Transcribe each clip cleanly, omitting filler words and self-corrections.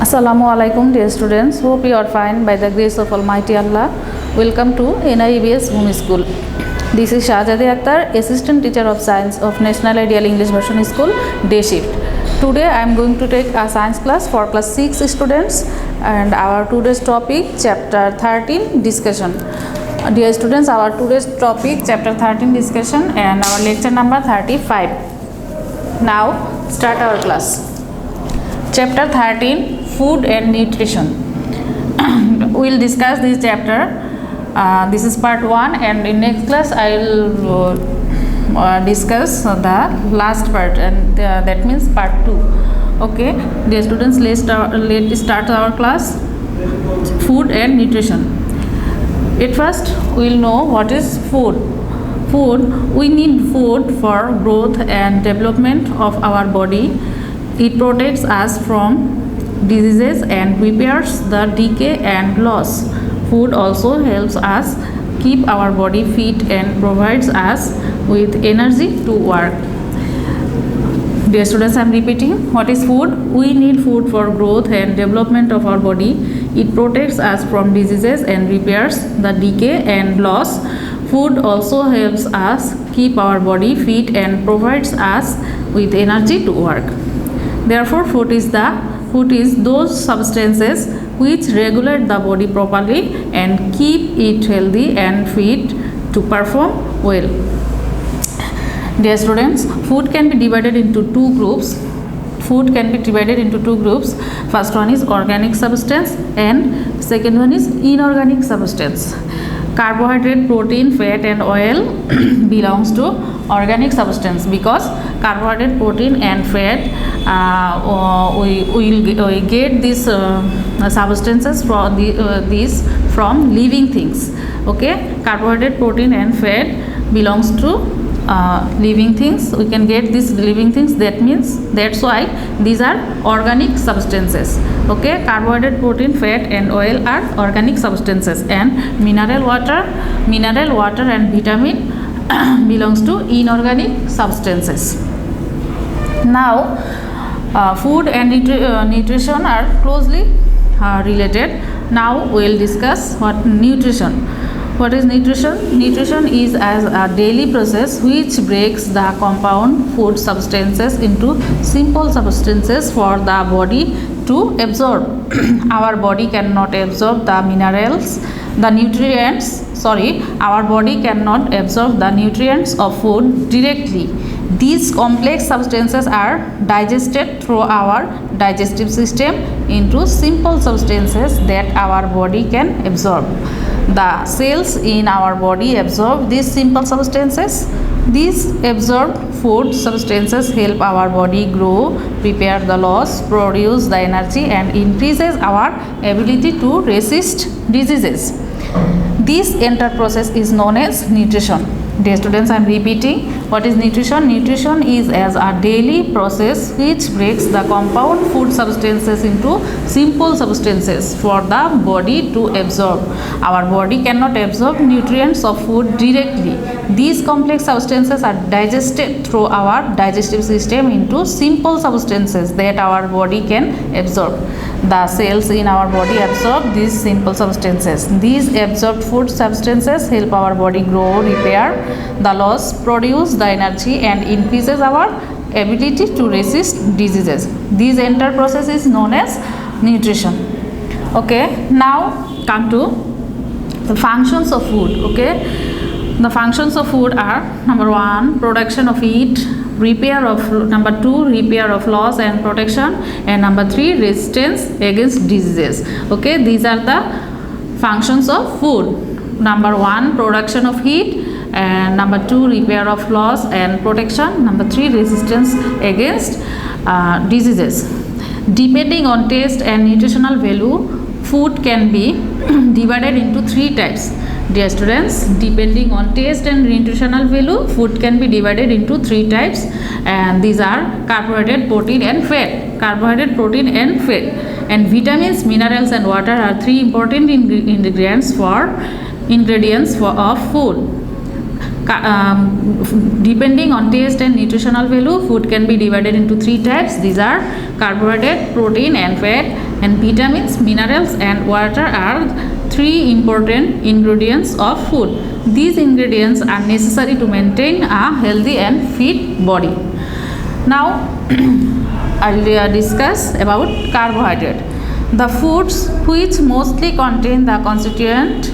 Assalamu alaikum dear students. Hope you are fine by the grace of Almighty Allah. Welcome to NIEBS Home School. This is Shahzadi Akhtar, Assistant Teacher of Science of National Ideal English Version School, Day Shift. Today I am going to take a science class for class 6 students and our today's topic chapter 13 discussion. Dear students, our today's topic chapter 13 discussion and our lecture number 35. Now start our class. Chapter 13 Food and Nutrition. We will discuss this chapter. This is part 1 and in next class I will discuss the last part and that means part 2. Okay, dear students, let's start our class. Food and nutrition. At first we will know what is food. We need food for growth and development of our body. It protects us from diseases and repairs the decay and loss. Food also helps us keep our body fit and provides us with energy to work. Dear students, I am repeating, what is food? We need food for growth and development of our body. It protects us from diseases and repairs the decay and loss. Food also helps us keep our body fit and provides us with energy to work. Therefore, food is those substances which regulate the body properly and keep it healthy and fit to perform well. Dear students, food can be divided into two groups. First one is organic substance and second one is inorganic substance. Carbohydrate, protein, fat and oil belongs to organic substance because carbohydrate, protein and fat we get these substances from from living things. Okay, carbohydrate, protein and fat belongs to living things. We can get these living things, that's why these are organic substances. Okay, carbohydrate, protein, fat and oil are organic substances and mineral water and vitamin belongs to inorganic substances. Now food and nutrition are closely related. Now we will discuss what nutrition. What is nutrition? Nutrition is as a daily process which breaks the compound food substances into simple substances for the body to absorb. Our body cannot absorb the our body cannot absorb the nutrients of food directly. These complex substances are digested through our digestive system into simple substances that our body can absorb. The cells in our body absorb these simple substances. These absorbed food substances help our body grow, repair the loss, produce the energy and increases our ability to resist diseases. This entire process is known as nutrition. Dear students, I am repeating, what is nutrition? Nutrition is as a daily process which breaks the compound food substances into simple substances for the body to absorb. Our body cannot absorb nutrients of food directly. These complex substances are digested through our digestive system into simple substances that our body can absorb. The cells in our body absorb these simple substances. These absorbed food substances help our body grow, repair the loss, produce the energy and increases our ability to resist diseases. This entire process is known as nutrition. Okay, now come to the functions of food. Okay, the functions of food are: number 1, production of heat, number 2, repair of loss and protection, and number 3, resistance against diseases. Okay, these are the functions of food. Number 1, production of heat, and number 2, repair of loss and protection, number 3, resistance against diseases. Depending on taste and nutritional value, food can be divided into 3 types. Dear students, depending on taste and nutritional value, food can be divided into 3 types and these are carbohydrate, protein and fat. Carbohydrate, protein and fat. And vitamins, minerals and water are 3 important ingredients of food. Depending on taste and nutritional value, food can be divided into three types. These are carbohydrate, protein and fat, and vitamins, minerals and water are three important ingredients of food. These ingredients are necessary to maintain a healthy and fit body. Now I'll discuss about carbohydrate. The foods which mostly contain the constituent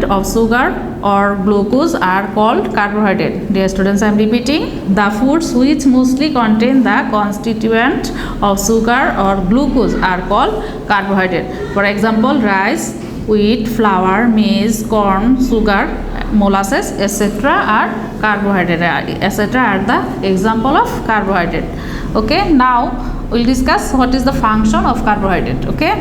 of sugar or glucose are called carbohydrate. Dear students, I am repeating, the foods which mostly contain the constituent of sugar or glucose are called carbohydrate. For example, rice, wheat, flour, maize, corn, sugar, molasses, etc. are carbohydrate, etc. are the example of carbohydrate. Okay, now we'll discuss what is the function of carbohydrate. Okay,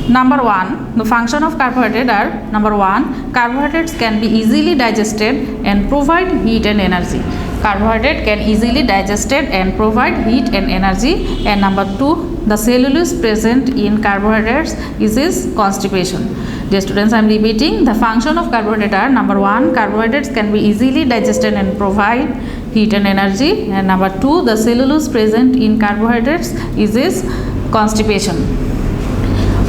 number one, the function of carbohydrate are: number one, carbohydrates can be easily digested and provide heat and energy. Carbohydrate can easily digested and provide heat and energy. And number two, the cellulose present in carbohydrates is constipation. Dear students, I am repeating, the function of carbohydrate are: number one, carbohydrates can be easily digested and provide heat and energy. And number two, the cellulose present in carbohydrates is constipation.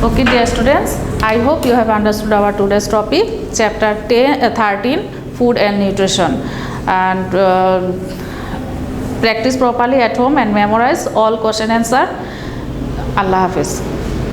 Okay, dear students, I hope you have understood our today's topic, chapter 13, food and nutrition, and practice properly at home and memorize all question answer. Allah Hafiz.